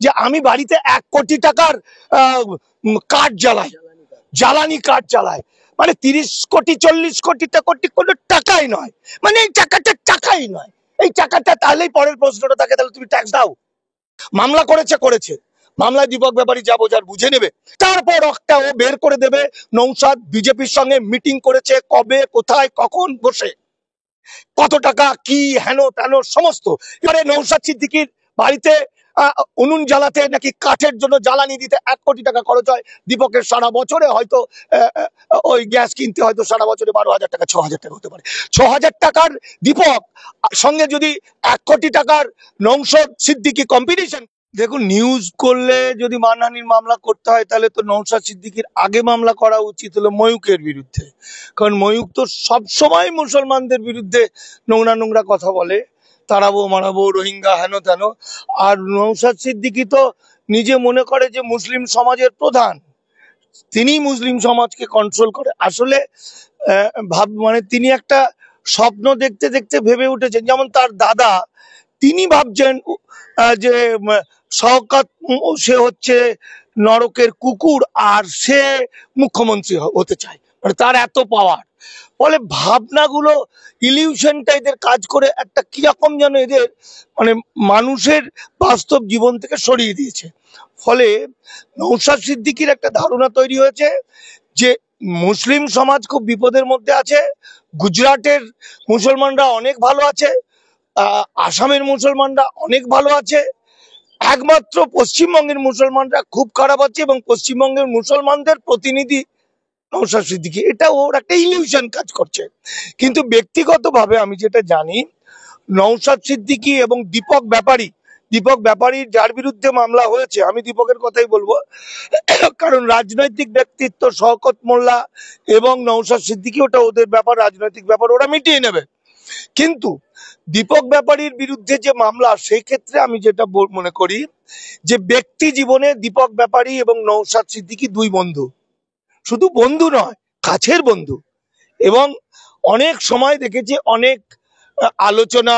যে আমি বাড়িতে 1 কোটি টাকার কাঠ জ্বালাই, জ্বালানি কাঠ জ্বালাই, মানে 30 কোটি 40 কোটি কোনো টাকাই নয়, মানে এই টাকাটা টাকাই নয়। এই টাকাটা তাহলেই পরের প্রশ্নটা থাকে, তাহলে তুমি ট্যাক্স দাও। মামলা করেছে মামলায় দীপক ব্যাপারী যা বোঝার বুঝে নেবে, তারপর একটা ও বের করে দেবে নৌসাদ বিজেপির সঙ্গে মিটিং করেছে, কবে কোথায় কখন বসে, কত টাকা কি হেন তেন সমস্ত। এবারে নৌসাদ সিদ্দিকীর বাড়িতে উনুন জ্বালাতে নাকি কাঠের জন্য জ্বালানি দিতে 1 কোটি টাকা খরচ হয়। দীপকের সারা বছরে হয়তো ওই গ্যাস কিনতে হয়তো সারা বছরে 12,000 টাকা 6,000 টাকা হতে পারে। 6,000 টাকার দীপক সঙ্গে যদি 1 কোটি টাকার নৌসাদ সিদ্দিকী কম্পিটিশন। দেখুন, নিউজ করলে যদি মানহানির মামলা করতে হয় তাহলে তো নৌসাদ সিদ্দিকীর আগে মামলা করা উচিত হলো ময়ূকের বিরুদ্ধে, কারণ ময়ূক তো সবসময় মুসলমানদের বিরুদ্ধে নোংরা নোংরা কথা বলে, তাড়াবো মারাবো রোহিঙ্গা হেন তেন। আর নৌসাদ সিদ্দিকী তো নিজে মনে করে যে মুসলিম সমাজের প্রধান, তিনি মুসলিম সমাজকে কন্ট্রোল করে। আসলে মানে তিনি একটা স্বপ্ন দেখতে দেখতে ভেবে উঠেছেন, যেমন তার দাদা তিনি ভাবছেন যে শওকত সে হচ্ছে নরকের কুকুর আর সে মুখ্যমন্ত্রী হতে চায়, মানে তার এত পাওয়ার। ফলে ভাবনাগুলো ইলিউশনটা এদের কাজ করে একটা কিরকম যেন এদের মানে মানুষের বাস্তব জীবন থেকে সরিয়ে দিয়েছে। ফলে নৌসাদ সিদ্দিকীর একটা ধারণা তৈরি হয়েছে যে মুসলিম সমাজ খুব বিপদের মধ্যে আছে, গুজরাটের মুসলমানরা অনেক ভালো আছে, আসামের মুসলমানরা অনেক ভালো আছে, একমাত্র পশ্চিমবঙ্গের মুসলমানরা খুব খারাপ আছে, এবং পশ্চিমবঙ্গের মুসলমানদের প্রতিনিধি নৌসাদ সিদ্দিকী। এটা ওর একটা ইলিউশন কাজ করছে। কিন্তু ব্যক্তিগতভাবে আমি যেটা জানি, নৌসাদ সিদ্দিকী এবং দীপক ব্যাপারীর যার বিরুদ্ধে মামলা হয়েছে, আমি দীপকের কথাই বলবো, কারণ রাজনৈতিক ব্যক্তিত্ব শওকত মোল্লা এবং নৌসাদ সিদ্দিকী, ওটা ওদের ব্যাপার, রাজনৈতিক ব্যাপার, ওরা মিটিয়ে নেবে। কিন্তু দীপক ব্যাপারীর বিরুদ্ধে যে মামলা, সেই ক্ষেত্রে আমি যেটা মনে করি যে ব্যক্তি জীবনে দীপক ব্যাপারী এবং নৌসাদ সিদ্দিকী দুই বন্ধু, শুধু বন্ধু নয়, কাছের বন্ধু। এবং অনেক সময় দেখেছি অনেক আলোচনা,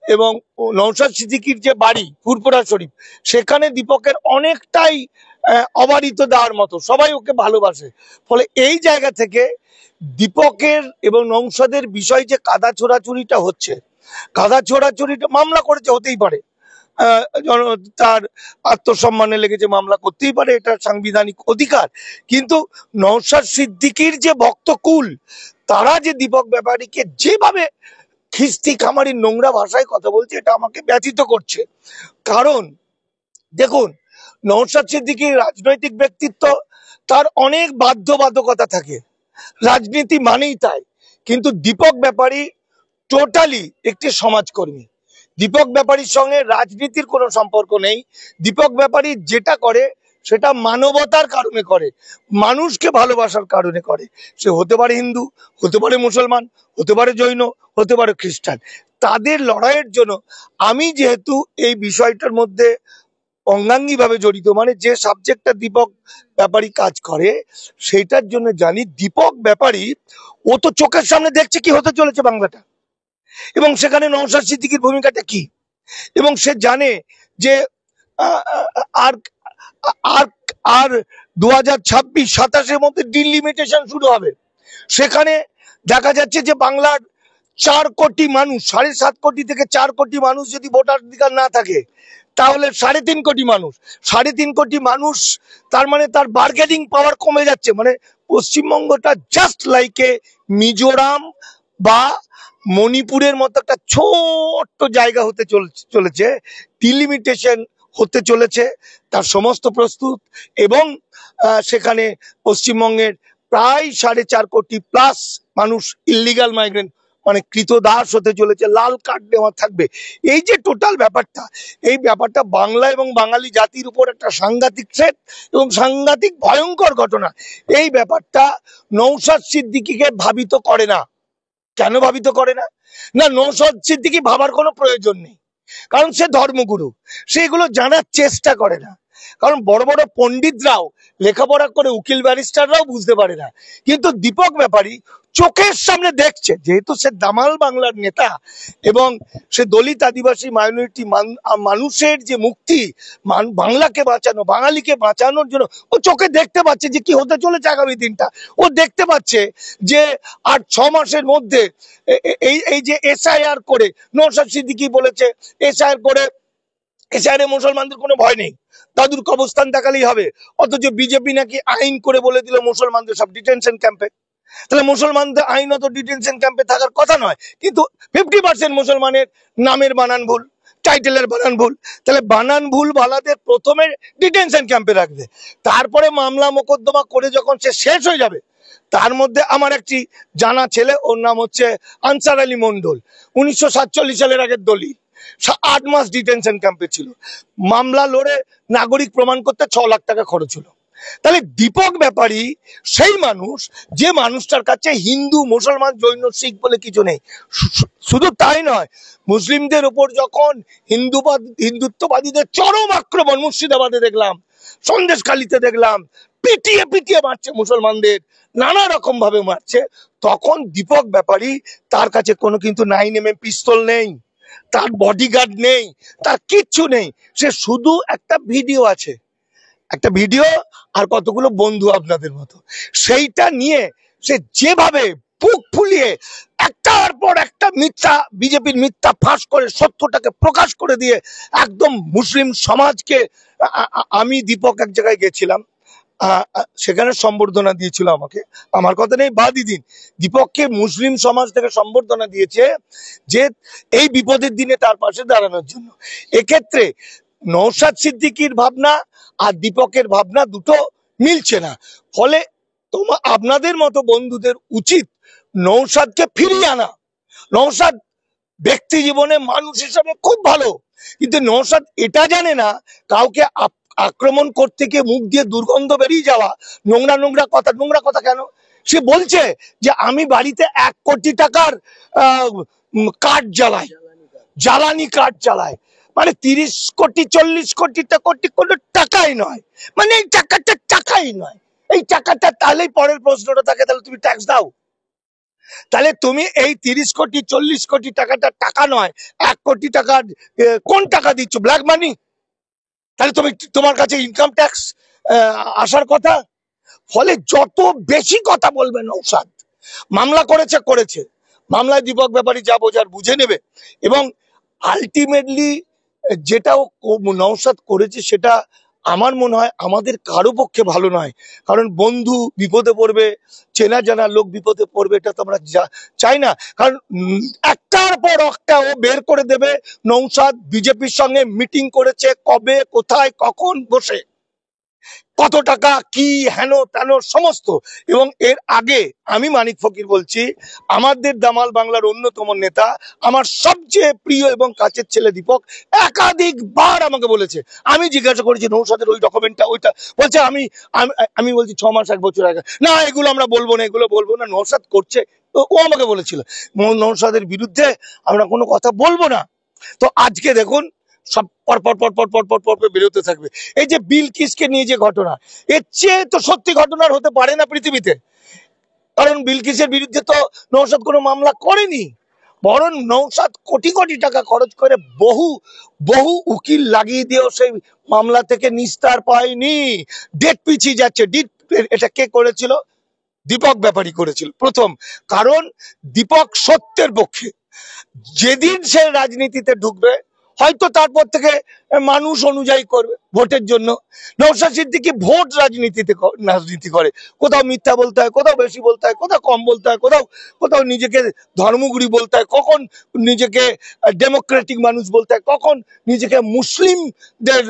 এবং নৌসাদ সিদ্দিকীর যে বাড়ি ফুরফুরা শরীফ, সেখানে দীপকের অনেকটাই অবারিত দেওয়ার মতো, সবাই ওকে ভালোবাসে। ফলে এই জায়গা থেকে দীপকের এবং নৌসাদের বিষয় যে কাদা ছোড়াছুরিটা হচ্ছে, কাদা ছোড়াছুরিটা মামলা করেছে, হতেই পারে, তার আত্মসম্মানে লেগেছে, মামলা করতেই পারে, এটা সাংবিধানিক অধিকার। কিন্তু নৌসাদ সিদ্দিকীর যে ভক্তকুল, তারা যে দীপক ব্যাপারীকে যেভাবে খিস্তি খামারি নোংরা ভাষায় কথা বলছে, এটা আমাকে ব্যথিত করছে। কারণ দেখুন, নৌসাদ সিদ্দিকীর রাজনৈতিক ব্যক্তিত্ব, তার অনেক বাধ্যবাধকতা থাকে, রাজনীতি মানেই তাই। কিন্তু দীপক ব্যাপারী টোটালি একটি সমাজকর্মী। দীপক ব্যাপারীর সঙ্গে রাজনীতির কোনো সম্পর্ক নেই। দীপক ব্যাপারী যেটা করে সেটা মানবতার কারণে করে, মানুষকে ভালোবাসার কারণে করে। সে হতে পারে হিন্দু, হতে পারে মুসলমান, হতে পারে জৈন, হতে পারে খ্রিস্টান। তাদের লড়াইয়ের জন্য আমি যেহেতু এই বিষয়টার মধ্যে অঙ্গাঙ্গিভাবে জড়িত, মানে যে সাবজেক্টটা দীপক ব্যাপারী কাজ করে সেইটার জন্য জানি, দীপক ব্যাপারী ও তো চোখের সামনে দেখছে কি হতে চলেছে বাংলাটা, এবং সেখানে নওশাদ সিদ্দিকীর ভূমিকাটা কি, এবং সে জানে যে আর আর আর 2026-27-এর মধ্যে ডিলিমিটেশন শুরু হবে। সেখানে দেখা যাচ্ছে যে বাংলার 4 কোটি মানুষ, 7.5 কোটি থেকে 4 কোটি মানুষ যদি ভোটাধিকার না থাকে, তাহলে 3.5 কোটি মানুষ, 3.5 কোটি মানুষ, তার মানে তার বার্গেনিং পাওয়ার কমে যাচ্ছে। মানে পশ্চিমবঙ্গটা জাস্ট লাইক এ মিজোরাম বা মণিপুরের মতো একটা ছোট্ট জায়গা হতে চলেছে, ডিলিমিটেশন হতে চলেছে, তার সমস্ত প্রস্তুত। এবং সেখানে পশ্চিমবঙ্গের প্রায় 4.5 কোটি প্লাস মানুষ ইলিগাল মাইগ্রেন্ট, মানে কৃতদাস হতে চলেছে, লাল কার্ড নেওয়া থাকবে। এই যে টোটাল ব্যাপারটা, এই ব্যাপারটা বাংলা এবং বাঙালি জাতির উপর একটা সাংঘাতিক থ্রেট এবং সাংঘাতিক ভয়ঙ্কর ঘটনা। এই ব্যাপারটা নওশাদ সিদ্দিকীকে ভাবিত করে না। কেন ভাবিত করে না? না, নওশাদ সিদ্দিকী ভাবার কোনো প্রয়োজন নেই, কারণ সে ধর্মগুরু, সে এগুলো জানার চেষ্টা করে না। কারণ বড় বড় পণ্ডিতরাও, লেখাপড়া করে উকিল ব্যারিস্টাররাও বুঝতে পারে না। কিন্তু দীপক ব্যাপারী চোখের সামনে দেখছে, যেহেতু সে দামাল বাংলার নেতা এবং সে দলিত আদিবাসী মাইনরিটি মানুষের যে মুক্তি, বাংলাকে বাঁচানো, বাঙালিকে বাঁচানোর জন্য ও চোখে দেখতে পাচ্ছে যে কি হতে চলেছে আগামী দিনটা। ও দেখতে পাচ্ছে যে আর 6 মাসের মধ্যে এই যে এসআইআর করে, নওশাদ সিদ্দিকী বলেছে এসআইআর করে, এসআইআরে মুসলমানদের কোনো ভয় নেই, দাদুর কবরস্থান দেখালেই হবে। অথচ বিজেপি নাকি আইন করে বলে দিল মুসলমানদের সব ডিটেনশন ক্যাম্পে। তাহলে মুসলমানদের আইনত ডিটেনশন ক্যাম্পে থাকার কথা নয়, কিন্তু 50% মুসলমানের নামের বানান ভুল, টাইটেলের বানান ভুল। তাহলে বানান ভুল বালাদের প্রথমে ডিটেনশন ক্যাম্পে রাখবে, তারপরে মামলা মোকদ্দমা করে যখন সে শেষ হয়ে যাবে। তার মধ্যে আমার একটি জানা ছেলে, ওর নাম হচ্ছে আনসার আলী মন্ডল, 1947 সালের আগের দলি, 8 মাস ডিটেনশন ক্যাম্পে ছিল, মামলা লড়ে নাগরিক প্রমাণ করতে 6 লাখ টাকা খরচ হলো। তাহলে দীপক ব্যাপারী সেই মানুষ, যে মানুষটার কাছে হিন্দু মুসলমান জৈন শিখ বলে কিছু নেই। শুধু তাই নয়, মুসলিমদের উপর যখন হিন্দুত্ববাদীদের চরম আক্রমণ, মুর্শিদাবাদে দেখলাম, সন্দেশখালীতে দেখলাম, পিটিয়ে পিটিয়ে মারছে মুসলমানদের, নানা রকম ভাবে মারছে, তখন দীপক ব্যাপারী, তার কাছে কোনো কিন্তু 9mm পিস্তল নেই, তার বডিগার্ড নেই, তার কিচ্ছু নেই। সে শুধু একটা ভিডিও আছে, একটা ভিডিও আর কতগুলো বন্ধু আপনাদের মতো, সেইটা নিয়ে সে যেভাবে বুক ফুলিয়ে একটার পর একটা মিথ্যা, বিজেপির মিথ্যা ফাঁস করে সত্যটাকে প্রকাশ করে দিয়ে একদম মুসলিম সমাজকে, আমি দীপক এক জায়গায় গেছিলাম, সেখানে সম্বর্ধনা দিয়েছিল আমাকে, আমার কথা নেই বাদই দিন, দীপককে মুসলিম সমাজ থেকে সম্বর্ধনা দিয়েছে যে এই বিপদের দিনে তার পাশে দাঁড়ানোর জন্য। এক্ষেত্রে নওশাদ সিদ্দিকীর ভাবনা আর দীপকের ভাবনা দুটো মিলছে না। ফলে আপনাদের মতো বন্ধুদের উচিত নওশাদকে ফিরিয়ে আনা। নওশাদ ব্যক্তি জীবনে মানুষ হিসাবে খুব ভালো, কিন্তু নওশাদ এটা জানে না কাউকে আক্রমণ করতে গিয়ে মুখ দিয়ে দুর্গন্ধ বেরিয়ে যাওয়া, নোংরা নোংরা কথা। নোংরা কথা কেন? সে বলছে যে আমি বাড়িতে 1 কোটি টাকার কাঠ জ্বালাই, জ্বালানি কাঠ জ্বালাই। মানে 30 কোটি 40 কোটিটা কোটি কোনো টাকাই নয়, মানে এই টাকাটা টাকাই নয়। এই টাকাটা, তাহলেই পরের প্রশ্নটা থাকে, তাহলে তুমি ট্যাক্স দাও। তাহলে তুমি এই 30 কোটি 40 কোটি টাকাটা টাকা নয়, 1 কোটি টাকা কোন টাকা দিচ্ছ? Black money. তাহলে তুমি, তোমার কাছে ইনকাম ট্যাক্স আসার কথা। ফলে যত বেশি কথা বলবে নওশাদ, মামলা করেছে, মামলায় দীপক ব্যাপারী যা বোঝার বুঝে নেবে, এবং আলটিমেটলি যেটাও নওশাদ করেছে সেটা আমার মনে হয় আমাদের কারো পক্ষে ভালো নয়। কারণ বন্ধু বিপদে পড়বে, চেনা জানা লোক বিপদে পড়বে, এটা তো আমরা চাই না। কারণ একটার পর একটা ও বের করে দেবে নওশাদ বিজেপির সঙ্গে মিটিং করেছে, কবে, কোথায়, কখন বসে, কত টাকা, কি হেন তেন সমস্ত। এবং এর আগে আমি মানিক ফকির বলছি, আমাদের দামাল বাংলার অন্যতম নেতা, আমার সবচেয়ে প্রিয় এবং কাছের ছেলে দীপক একাধিকবার আমাকে বলেছে, আমি জিজ্ঞাসা করেছি নওশাদের ওই ডকুমেন্টটা, ওইটা বলছে, আমি বলছি 6 মাস 1 বছর আগে, না এগুলো আমরা বলবো না, এগুলো বলবো না। নওশাদ করছে, ও আমাকে বলেছিল নওশাদের বিরুদ্ধে আমরা কোনো কথা বলবো না। তো আজকে দেখুন সব পর পর পর পর পর পর পর বেরোতে থাকবে। এই যে বিলকিসকে নিয়ে যে ঘটনা, এর চেয়ে তো সত্যি ঘটনার হতে পারে না পৃথিবীতে। কারণ বিলকিসের বিরুদ্ধে তো নওশাদ কোনো মামলা করেনি, বরং নওশাদ কোটি কোটি টাকা খরচ করে বহু বহু উকিল লাগিয়ে দিয়েও সেই মামলা থেকে নিস্তার পায়নি, ডেট পিছিয়ে যাচ্ছে। এটা কে করেছিল? দীপক ব্যাপারী করেছিল প্রথম। কারণ দীপক সত্যের পক্ষে। যেদিন সে রাজনীতিতে ঢুকবে, হয়তো তারপর থেকে মানুষ অনুযায়ী করবে ভোটের জন্য। নওশাদ সিদ্দিকী ভোট রাজনীতি করে, কোথাও মিথ্যা বলতে হয়, কোথাও বেশি বলতে হয়, কোথাও কম বলতে হয়, কোথাও নিজেকে ধর্মগুরু বলতে হয়, কখন নিজেকে ডেমোক্রেটিক মানুষ বলতে হয়, কখন নিজেকে মুসলিমদের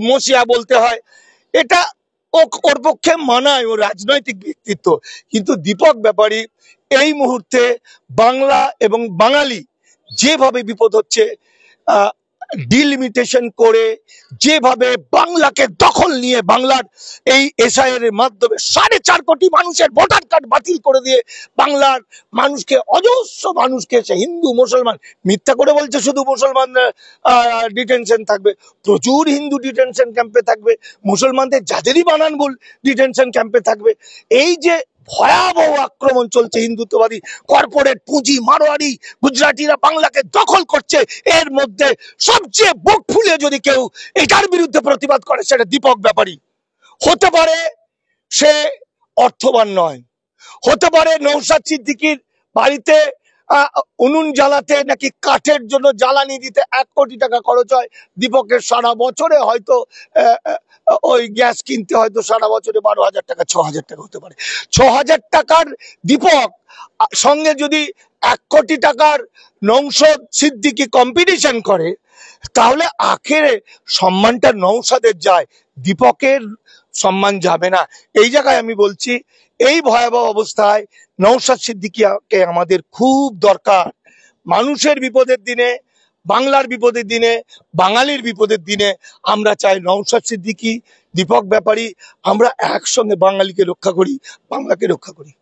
মসিয়া বলতে হয়। এটা ওর পক্ষে মানায়, ও রাজনৈতিক ব্যক্তিত্ব। কিন্তু দীপক ব্যাপারী এই মুহূর্তে বাংলা এবং বাঙালি যেভাবে বিপদ হচ্ছে, ডিলিমিটেশন করে যেভাবে বাংলাকে দখল নিয়ে, বাংলার এই এসআইআর এর মাধ্যমে 4.5 কোটি মানুষের ভোটার কার্ড বাতিল করে দিয়ে বাংলার মানুষকে, অজস্র মানুষকে, সে হিন্দু মুসলমান, মিথ্যা করে বলছে শুধু মুসলমানদের ডিটেনশন থাকবে, প্রচুর হিন্দু ডিটেনশন ক্যাম্পে থাকবে, মুসলমানদের যাদেরই বানান ভুল ডিটেনশন ক্যাম্পে থাকবে। এই যে ভয়াবহ আক্রমণ চলছে হিন্দুত্ববাদী কর্পোরেট পুঁজি মারোয়ারি গুজরাটিরা বাংলাকে দখল করছে। এর মধ্যে সবচেয়ে বুক ফুলে যদি কেউ এটার বিরুদ্ধে প্রতিবাদ করে সেটা দীপক ব্যাপারী। হতে পারে সে অর্থবান নয়, হতে পারে নওশাদ সিদ্দিকীর বাড়িতে উনুন জ্বালাতে নাকি কাঠের জন্য জ্বালানি দিতে 1 কোটি টাকা খরচ হয়। দীপকের সারা বছরে হয়তো ওই গ্যাস কিনতে হয়তো সারা বছরে 12,000 টাকা 6,000 টাকা হতে পারে। 6,000 টাকার দীপক সঙ্গে যদি 1 কোটি টাকার নওশাদ সিদ্দিকী কম্পিটিশন করে, তাহলে আখেরে সম্মানটা নওশাদের যায়, দীপকের সম্মান যাবে না। এই জায়গায় আমি বলছি, এই ভয়াবহ অবস্থায় নওশাদ সিদ্দিকীকে আমাদের খুব দরকার। মানুষের বিপদের দিনে, বাংলার বিপদের দিনে, বাঙালির বিপদের দিনে আমরা চাই নওশাদ সিদ্দিকী, দীপক ব্যাপারী আমরা একসঙ্গে বাঙালিকে রক্ষা করি, বাংলাকে রক্ষা করি।